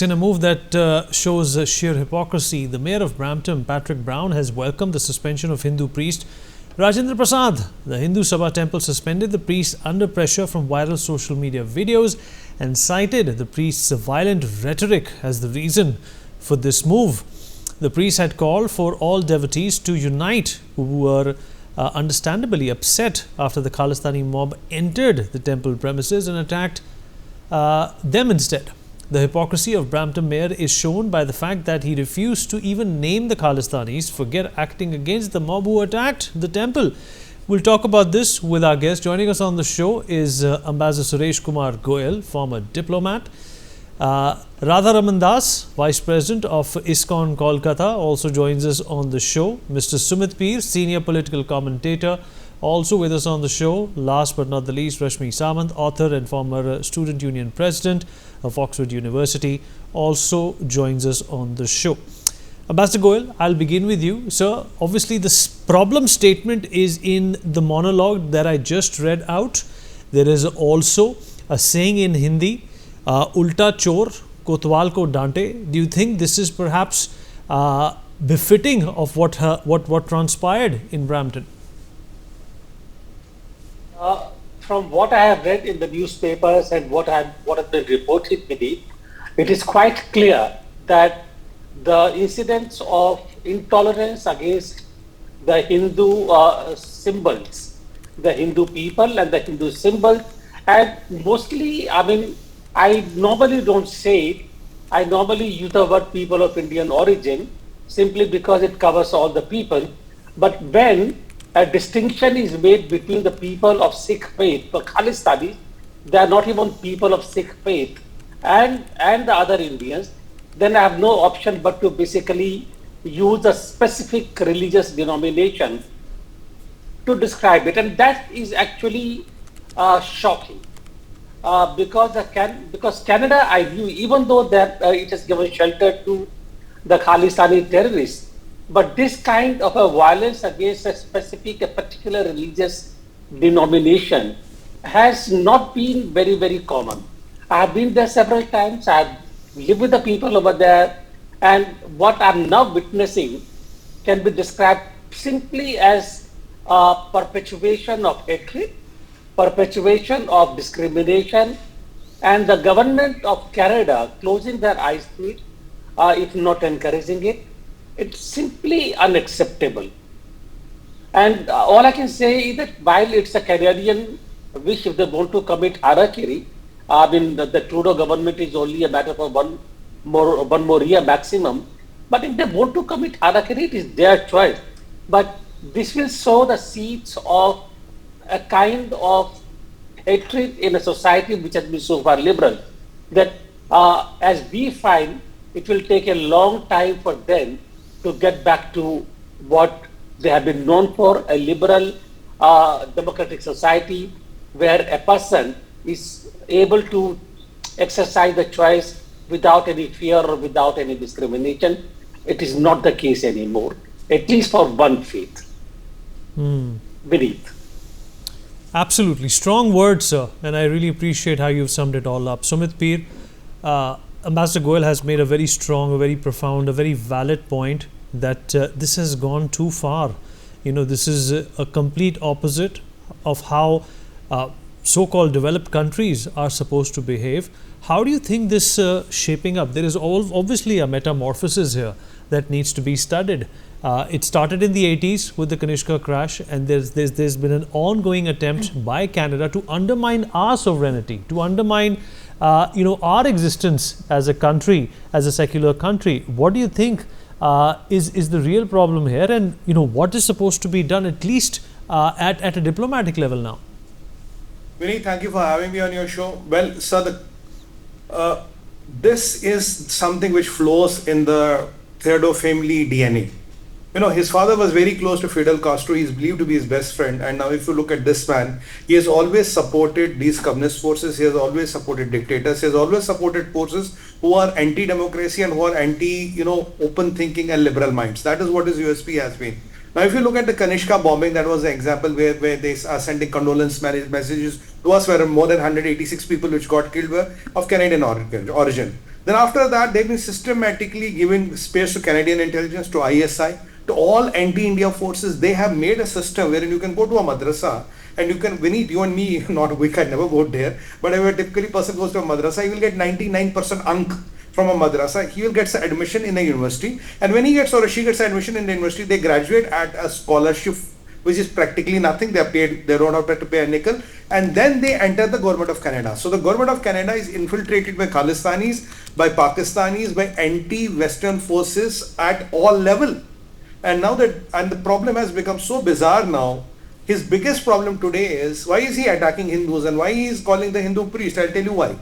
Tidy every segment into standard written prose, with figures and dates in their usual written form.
In a move that shows sheer hypocrisy, the mayor of Brampton, Patrick Brown, has welcomed the suspension of Hindu Priest Rajinder Prasad. The Hindu Sabha Temple suspended the priest under pressure from viral social media videos and cited the priest's violent rhetoric as the reason for this move. The priest had called for all devotees to unite who were understandably upset after the Khalistani mob entered the temple premises and attacked them instead. The hypocrisy of Brampton Mayor is shown by the fact that he refused to even name the Khalistanis, forget acting against the mob who attacked the temple. We'll talk about this with our guest. Joining us on the show is Ambassador Suresh Kumar Goyal, former diplomat. Radha Raman Das, Vice President of ISKCON Kolkata, also joins us on the show. Mr. Sumit Peer, Senior Political Commentator, also with us on the show. Last but not the least, Rashmi Samant, author and former Student Union President of Oxford University, also joins us on the show. Ambassador Goyal, I'll begin with you. Sir, obviously this problem statement is in the monologue that I just read out. There is also a saying in Hindi, Ulta Chor, Kotwal ko dante. Do you think this is perhaps befitting of what transpired in Brampton? From what I have read in the newspapers and what has been reported to me, it is quite clear that the incidents of intolerance against the Hindu symbols, the Hindu people and the Hindu symbols, and mostly, I normally don't say it. I normally use the word people of Indian origin simply because it covers all the people. But when a distinction is made between the people of Sikh faith, the Khalistani, they are not even people of Sikh faith, and the other Indians, then I have no option but to basically use a specific religious denomination to describe it. And that is actually shocking. Because Canada, I view, even though that it has given shelter to the Khalistani terrorists, but this kind of a violence against a particular religious denomination has not been very, very common. I have been there several times. I have lived with the people over there, and what I'm now witnessing can be described simply as a perpetuation of hatred, perpetuation of discrimination, and the government of Canada closing their eyes to it, if not encouraging it. It's simply unacceptable. And all I can say is that while it's a Canadian wish, if they want to commit harakiri, the Trudeau government is only a matter of one more year maximum. But if they want to commit harakiri, it is their choice. But this will sow the seeds of a kind of hatred in a society which has been so far liberal, that as we find, it will take a long time for them to get back to what they have been known for, a liberal democratic society where a person is able to exercise the choice without any fear or without any discrimination. It is not the case anymore, at least for one faith. Beneath. Absolutely. Strong words, sir. And I really appreciate how you've summed it all up. Sumit Peer, Ambassador Goyal has made a very strong, a very profound, a very valid point that this has gone too far. This is a complete opposite of how so-called developed countries are supposed to behave. How do you think this shaping up? There is obviously a metamorphosis here that needs to be studied. It started in the 80s with the Kanishka crash, and there's been an ongoing attempt by Canada to undermine our sovereignty, to undermine our existence as a country, as a secular country. What do you think is the real problem here, and what is supposed to be done, at least at a diplomatic level now? Vinny, thank you for having me on your show. Well, sir, this is something which flows in the Theodore family DNA. His father was very close to Fidel Castro. He is believed to be his best friend. And now if you look at this man, he has always supported these communist forces. He has always supported dictators. He has always supported forces who are anti-democracy and who are open thinking and liberal minds. That is what his USP has been. Now, if you look at the Kanishka bombing, that was the example where they are sending condolence messages to us, where more than 186 people which got killed were of Canadian origin. Then after that, they've been systematically giving space to Canadian intelligence, to ISI, to all anti-India forces. They have made a system wherein you can go to a madrasa and you can, Vineet, you and me, not we can never go there, but if a typically person goes to a madrasa, he will get 99% ank from a madrasa. He will get admission in a university, and when he gets or she gets admission in the university, they graduate at a scholarship which is practically nothing. They are paid, they don't have to pay a nickel, and then they enter the government of Canada. So the government of Canada is infiltrated by Khalistanis, by Pakistanis, by anti-Western forces at all level. And now the problem has become so bizarre now. His biggest problem today is, why is he attacking Hindus and why he is calling the Hindu priest? I'll tell you why.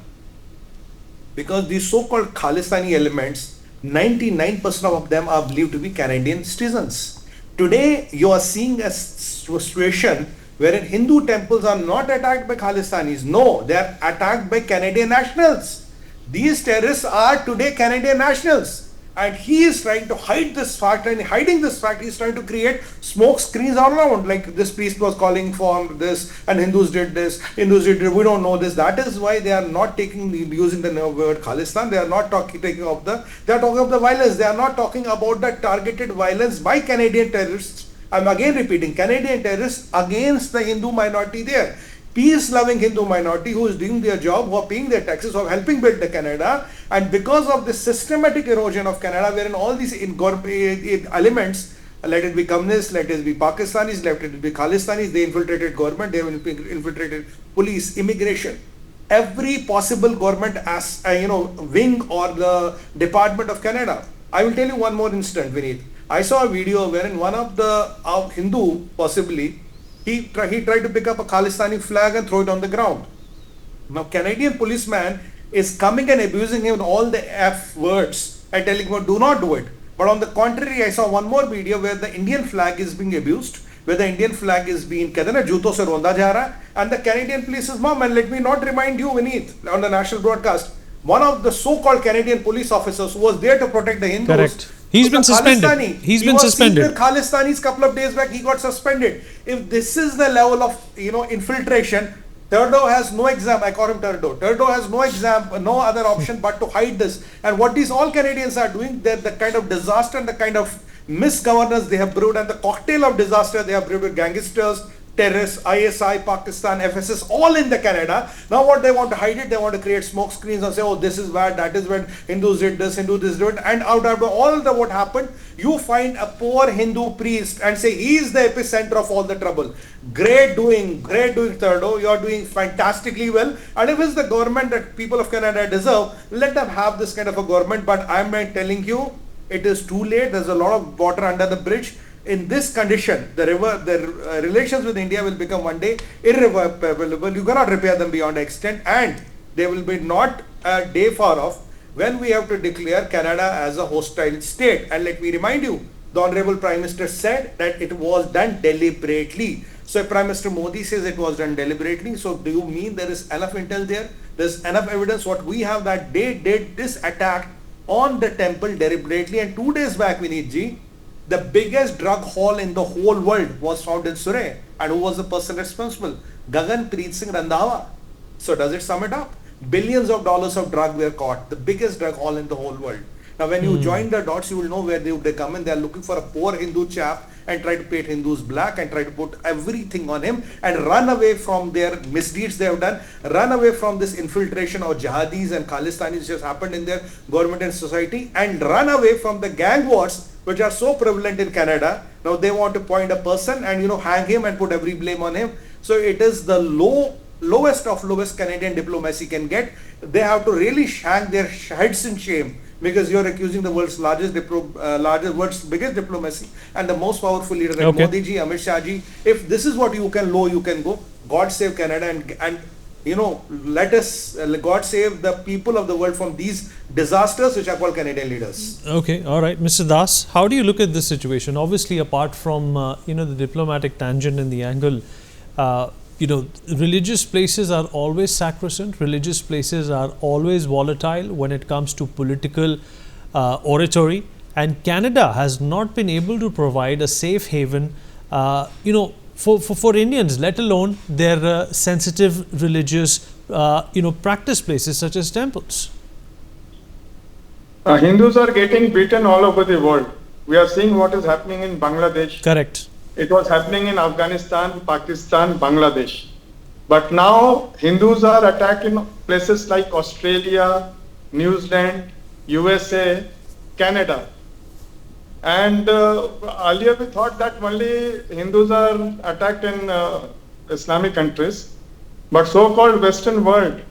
Because these so-called Khalistani elements, 99% of them are believed to be Canadian citizens. Today, you are seeing a situation wherein Hindu temples are not attacked by Khalistanis. No, they are attacked by Canadian nationals. These terrorists are today Canadian nationals. And he is trying to hide this fact, and hiding this fact, he is trying to create smoke screens all around. Like this priest was calling for this, and Hindus did this, Hindus did it, we don't know this. That is why they are not using the word Khalistan. They are not taking of they are talking of the violence. They are not talking about the targeted violence by Canadian terrorists. I'm again repeating, Canadian terrorists against the Hindu minority there. Peace-loving Hindu minority who is doing their job, who are paying their taxes, who are helping build the Canada, and because of the systematic erosion of Canada, wherein all these elements, let it be communists, let it be Pakistanis, let it be Khalistanis, they infiltrated government, they infiltrated police, immigration, every possible government as wing or the Department of Canada. I will tell you one more instance, Vineet. I saw a video wherein one of the Hindu, possibly, he tried to pick up a Khalistani flag and throw it on the ground. Now, Canadian policeman is coming and abusing him with all the F words and telling him, do not do it. But on the contrary, I saw one more video where the Indian flag is being abused, where the Indian flag is being, juto se ronda ja raha, and the Canadian police is mom. And let me not remind you, Vineet, on the national broadcast, one of the so-called Canadian police officers who was there to protect the Hindus. Correct. He's been suspended. He's been suspended. With Khalistanis couple of days back, he got suspended. If this is the level of infiltration, Trudeau has no exam. I call him Trudeau. Trudeau has no exam, no other option but to hide this. And what these all Canadians are doing, they're the kind of disaster and the kind of misgovernance they have brewed, and the cocktail of disaster they have brewed with gangsters, terrorists, ISI, Pakistan, FSS, all in the Canada. Now what they want to hide it, they want to create smoke screens and say, oh, this is bad, that is when Hindus did this, Hindus did it. And out of all the what happened, you find a poor Hindu priest and say he is the epicenter of all the trouble. Great doing, Trudeau. You are doing fantastically well. And if it's the government that people of Canada deserve, let them have this kind of a government. But I'm telling you, it is too late. There's a lot of water under the bridge. In this condition, the relations with India will become one day irreversible. You cannot repair them beyond extent, and they will be not a day far off when we have to declare Canada as a hostile state. And let me remind you, the Honorable Prime Minister said that it was done deliberately. So if Prime Minister Modi says it was done deliberately, so do you mean there is enough intel there? There's enough evidence. What we have that they did this attack on the temple deliberately, and 2 days back, Vineet ji, the biggest drug haul in the whole world was found in Surrey. And who was the person responsible? Gaganpreet Singh Randhawa. So does it sum it up? Billions of dollars of drug were caught. The biggest drug haul in the whole world. Now when you join the dots, you will know where they would come in. They are looking for a poor Hindu chap and try to paint Hindus black and try to put everything on him and run away from their misdeeds they have done, run away from this infiltration of jihadis and Khalistanis which has happened in their government and society, and run away from the gang wars which are so prevalent in Canada. Now they want to point a person and hang him and put every blame on him. So it is the lowest of lowest Canadian diplomacy can get. They have to really hang their heads in shame, because you are accusing the world's world's biggest diplomacy and the most powerful leader like Modi ji, Amit Shah ji. If this is what you can go. God save Canada and let us, God save the people of the world from these disasters which are called Canadian leaders. Okay, all right. Mr. Das, how do you look at this situation? Obviously, apart from, the diplomatic tangent and the angle, religious places are always sacrosanct. Religious places are always volatile when it comes to political oratory. And Canada has not been able to provide a safe haven, for Indians, let alone their sensitive religious, practice places such as temples. Hindus are getting beaten all over the world. We are seeing what is happening in Bangladesh. Correct. It was happening in Afghanistan, Pakistan, Bangladesh. But now Hindus are attacked in places like Australia, New Zealand, USA, Canada. And earlier we thought that only Hindus are attacked in Islamic countries. But so-called Western world,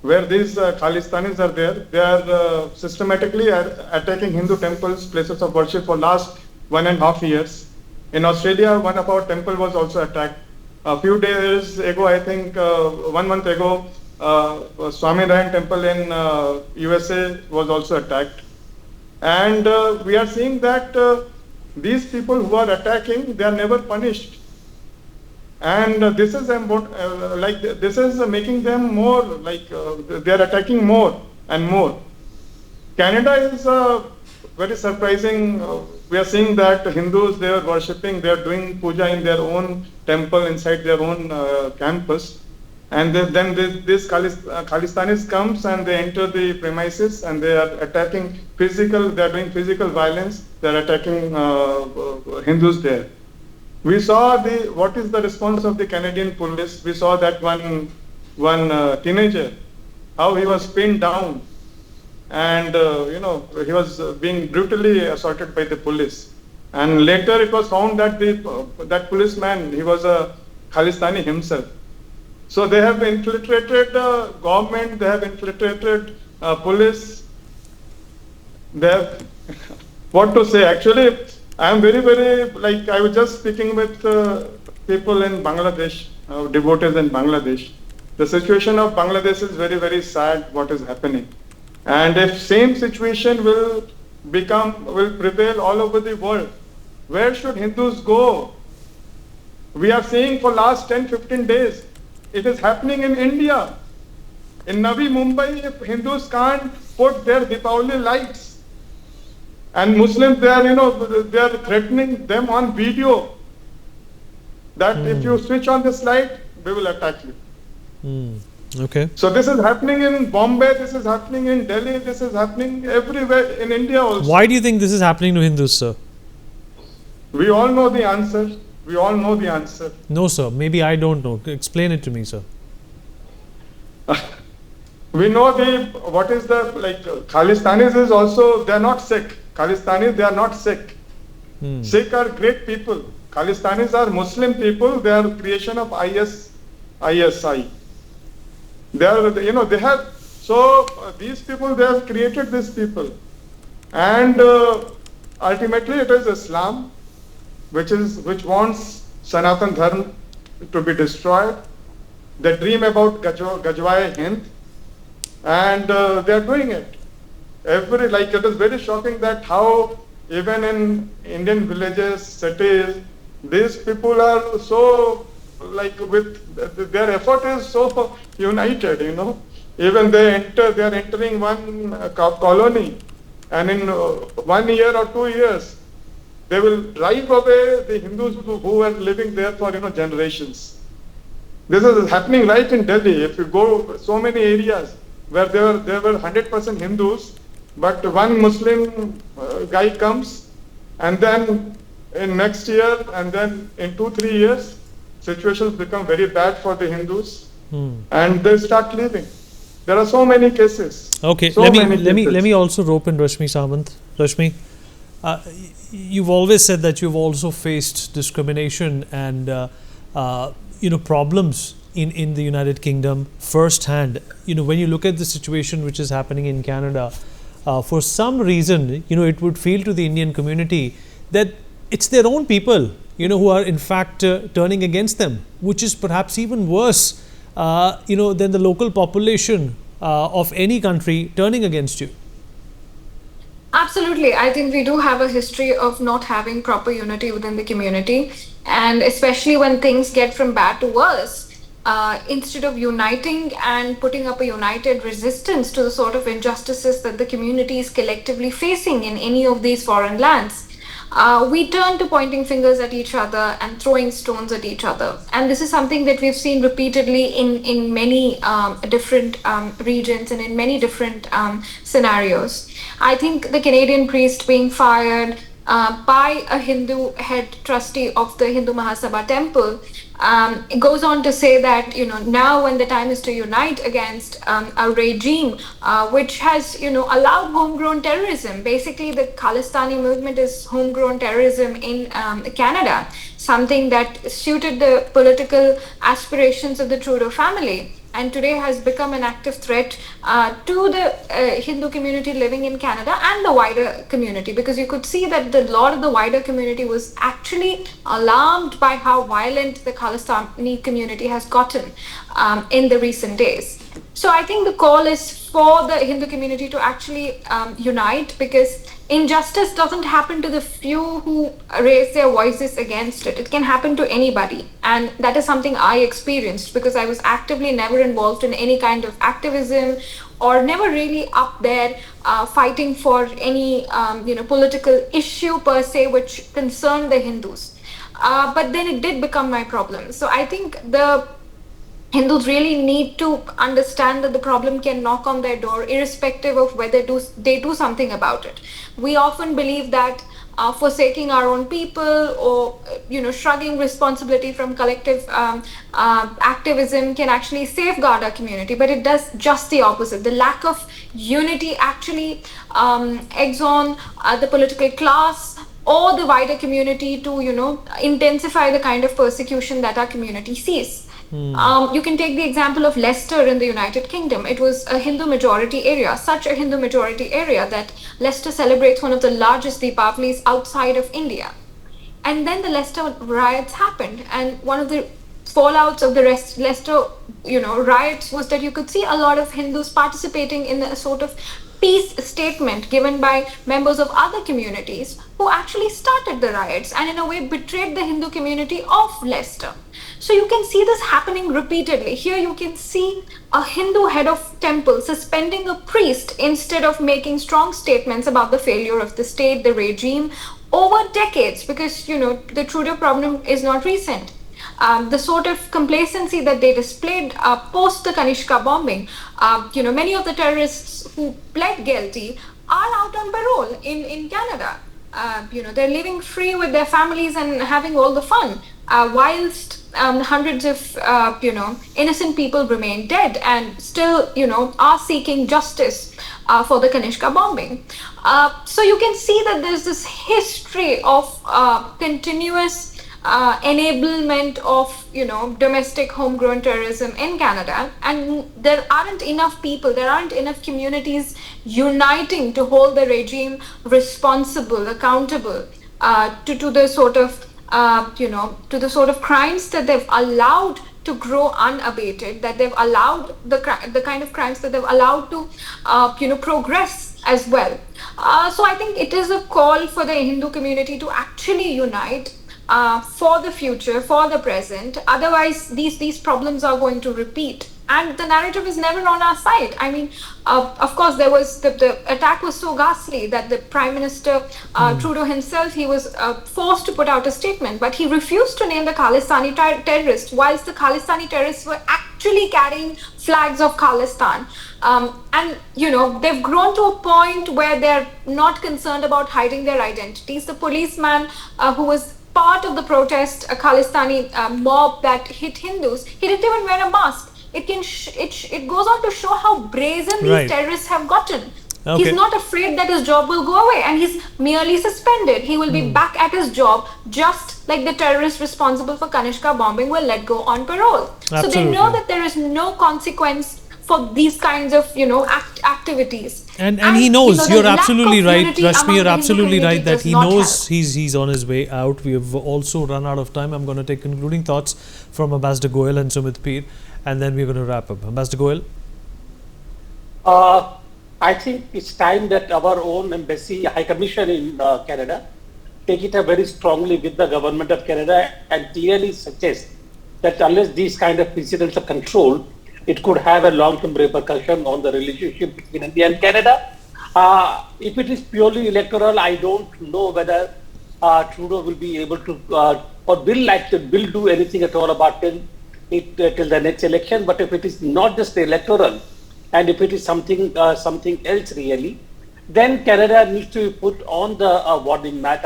where these Khalistanis are there, they are systematically attacking Hindu temples, places of worship for last 1.5 years. In Australia, one of our temple was also attacked. A few days ago, I think 1 month ago, Swaminarayan temple in USA was also attacked. And we are seeing that these people who are attacking, they are never punished. And this is this is making them more they are attacking more and more. Canada is very surprising. We are seeing that Hindus, they are worshipping, they are doing puja in their own temple inside their own campus. And then this Khalistanis comes and they enter the premises and they are attacking they are doing physical violence, they are attacking Hindus there. We saw what is the response of the Canadian police. We saw that one teenager, how he was pinned down, and he was being brutally assaulted by the police. And later it was found that that policeman, he was a Khalistani himself. So they have infiltrated government, they have infiltrated police. They have what to say? Actually, I am very, I was just speaking with people in Bangladesh, devotees in Bangladesh. The situation of Bangladesh is very, very sad, what is happening. And if same situation will prevail all over the world, where should Hindus go? We are seeing for last 10, 15 days, it is happening in India. In Navi Mumbai, if Hindus can't put their Deepavali lights, and Muslims, they are threatening them on video that if you switch on this light, we will attack you. Okay. So this is happening in Bombay, this is happening in Delhi, this is happening everywhere in India also. Why do you think this is happening to Hindus, sir? We all know the answer. We all know the answer. No, sir. Maybe I don't know. Explain it to me, sir. We know what is Khalistanis is also, they are not Sikh. Khalistanis, they are not Sikh. Sikh are great people. Khalistanis are Muslim people. They are creation of ISI. They are, they have, so these people, they have created these people. And ultimately it is Islam, which wants Sanatan Dharma to be destroyed. They dream about Gajwaye Hind, and they are doing it. It is very shocking that how even in Indian villages, cities, these people are so their effort is so united, Even they are entering one colony, and in 1 year or 2 years, they will drive away the Hindus who are living there for generations. This is happening right in Delhi. If you go so many areas where there were 100% Hindus, but one Muslim guy comes, and then in next year, and then in 2-3 years, situations become very bad for the Hindus, and they start leaving. There are so many cases. Okay, let me also rope in Rashmi Samant. Rashmi, you've always said that you've also faced discrimination and problems in the United Kingdom firsthand. When you look at the situation which is happening in Canada, for some reason, it would feel to the Indian community that it's their own people, who are in fact turning against them, which is perhaps even worse, than the local population of any country turning against you. Absolutely. I think we do have a history of not having proper unity within the community. And especially when things get from bad to worse, instead of uniting and putting up a united resistance to the sort of injustices that the community is collectively facing in any of these foreign lands, we turn to pointing fingers at each other and throwing stones at each other. And this is something that we've seen repeatedly in many different regions and in many different scenarios. I think the Canadian priest being fired by a Hindu head trustee of the Hindu Sabha Temple, it goes on to say that, now when the time is to unite against a regime which has, allowed homegrown terrorism. Basically, the Khalistani movement is homegrown terrorism in Canada, something that suited the political aspirations of the Trudeau family, and today has become an active threat to the Hindu community living in Canada and the wider community, because you could see that a lot of the wider community was actually alarmed by how violent the Khalistani community has gotten in the recent days. So I think the call is for the Hindu community to actually unite, because injustice doesn't happen to the few who raise their voices against it. It can happen to anybody. And that is something I experienced, because I was actively never involved in any kind of activism, or never really up there fighting for any political issue per se which concerned the Hindus. But then it did become my problem. So I think the Hindus really need to understand that the problem can knock on their door irrespective of whether they do something about it. We often believe that forsaking our own people, or shrugging responsibility from collective activism can actually safeguard our community, but it does just the opposite. The lack of unity actually eggs on the political class or the wider community to intensify the kind of persecution that our community sees. You can take the example of Leicester in the United Kingdom. It was a Hindu majority area, such a Hindu majority area that Leicester celebrates one of the largest Deepavalis outside of India. And then the Leicester riots happened, and one of the fallouts of the Leicester riots was that you could see a lot of Hindus participating in a sort of peace statement given by members of other communities who actually started the riots and in a way betrayed the Hindu community of Leicester. So you can see this happening repeatedly. Here you can see a Hindu head of temple suspending a priest instead of making strong statements about the failure of the state, the regime, over decades, because the Trudeau problem is not recent. The sort of complacency that they displayed post the Kanishka bombing, many of the terrorists who pled guilty are out on parole in Canada. They're living free with their families and having all the fun, whilst hundreds of innocent people remain dead and still are seeking justice for the Kanishka bombing. So you can see that there's this history of continuous enablement of domestic homegrown terrorism in Canada, and there aren't enough people, there aren't enough communities uniting to hold the regime responsible, accountable to the sort of to the sort of crimes that they've allowed to grow unabated, that they've allowed the kind of crimes that they've allowed to progress as well. So I think it is a call for the Hindu community to actually unite for the future, for the present. Otherwise, these problems are going to repeat. And the narrative is never on our side. I mean, of course, there was the attack was so ghastly that the Prime Minister Trudeau himself, he was forced to put out a statement, but he refused to name the Khalistani terrorists, whilst the Khalistani terrorists were actually carrying flags of Khalistan. And they've grown to a point where they're not concerned about hiding their identities. The policeman who was part of the protest, a Khalistani mob that hit Hindus, he didn't even wear a mask. It goes on to show how brazen these terrorists have gotten. Okay. He's not afraid that his job will go away, and he's merely suspended. He will be back at his job, just like the terrorists responsible for Kanishka bombing were let go on parole. Absolutely. So they know that there is no consequence for these kinds of activities. And he knows, you're absolutely right, Rashmi, you're absolutely right that he knows he's on his way out. We have also run out of time. I'm going to take concluding thoughts from Ambassador Goyal and Sumit Peer, and then we're going to wrap up. Ambassador Goyal? I think it's time that our own embassy, High Commission in Canada, take it up very strongly with the government of Canada and clearly suggest that unless these kind of incidents are controlled, it could have a long-term repercussion on the relationship between India and Canada. If it is purely electoral, I don't know whether Trudeau will be able to or will do anything at all about till the next election. But if it is not just the electoral, and if it is something else really, then Canada needs to be put on the warning mat.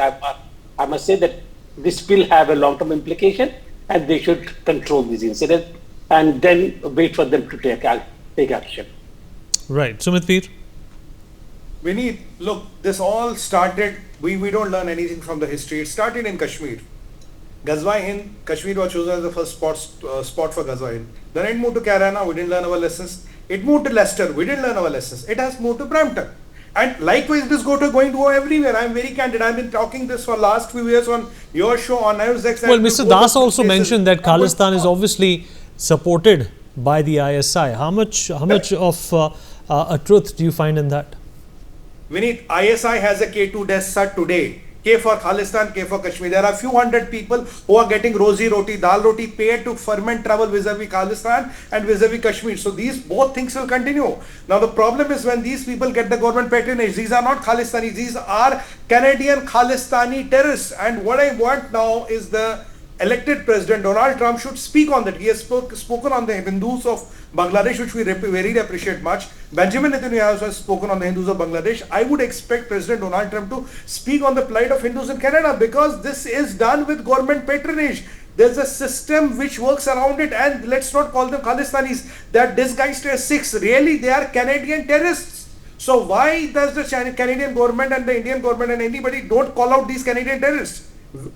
I must say that this will have a long-term implication, and they should control this incident and then wait for them to take action. Right. Sumit Peer? Vineet, look, this all started, we don't learn anything from the history. It started in Kashmir. Ghazwa Hind, Kashmir was chosen as the first spot for Ghazwa Hind. Then it moved to Kairana, we didn't learn our lessons. It moved to Leicester, we didn't learn our lessons. It has moved to Brampton. And likewise, this going to go everywhere. I'm very candid. I've been talking this for last few years on your show, on NewsX. Well, Mr. Das also mentioned that Khalistan is obviously supported by the ISI. How much of a truth do you find in that? Vineet, ISI has a K2 desk today. K for Khalistan, K for Kashmir. There are a few hundred people who are getting roti, dal roti paid to ferment travel vis-a-vis Khalistan and vis-a-vis Kashmir. So these both things will continue. Now the problem is when these people get the government patronage, these are not Khalistanis, these are Canadian Khalistani terrorists. And what I want now is the elected president Donald Trump should speak on that. He has spoken on the Hindus of Bangladesh, which we very appreciate much. Benjamin Netanyahu has spoken on the Hindus of Bangladesh. I would expect President Donald Trump to speak on the plight of Hindus in Canada, because this is done with government patronage. There's a system which works around it, and let's not call them Khalistanis. They're disguised as Sikhs. Really, they are Canadian terrorists. So why does the Canadian government and the Indian government and anybody don't call out these Canadian terrorists?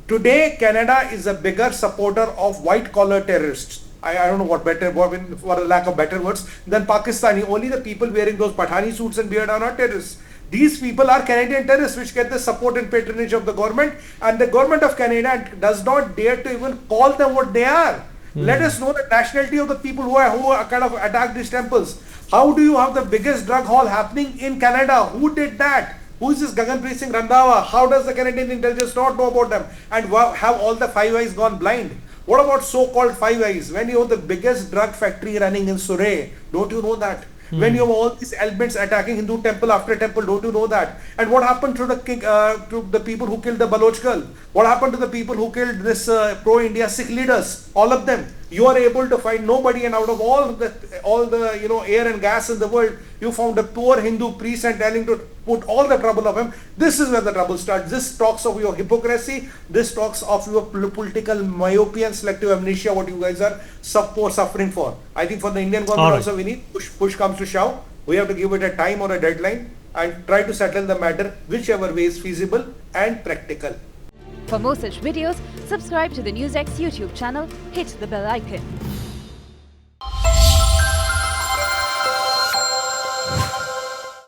Today, Canada is a bigger supporter of white-collar terrorists. I don't know what for the lack of better words, than Pakistani. Only the people wearing those Pathani suits and beard are not terrorists. These people are Canadian terrorists which get the support and patronage of the government, and the government of Canada does not dare to even call them what they are. Let us know the nationality of the people who are kind of attacked these temples. How do you have the biggest drug haul happening in Canada? Who did that? Who is this Gaganpreet Singh Randhawa? How does the Canadian intelligence not know about them? And have all the Five Eyes gone blind? What about so-called Five Eyes? When you have the biggest drug factory running in Surrey, don't you know that? When you have all these elements attacking Hindu temple after temple, don't you know that? And what happened to the people who killed the Baloch girl? What happened to the people who killed this pro-India Sikh leaders? All of them. You are able to find nobody, and out of all the air and gas in the world, you found a poor Hindu priest and telling to put all the trouble of him. This is where the trouble starts. This talks of your hypocrisy. This talks of your political myopia and selective amnesia, what you guys are suffering for. I think for the Indian government also, we need push comes to shove. We have to give it a time or a deadline and try to settle the matter whichever way is feasible and practical. For more such videos, subscribe to the NewsX YouTube channel, hit the bell icon.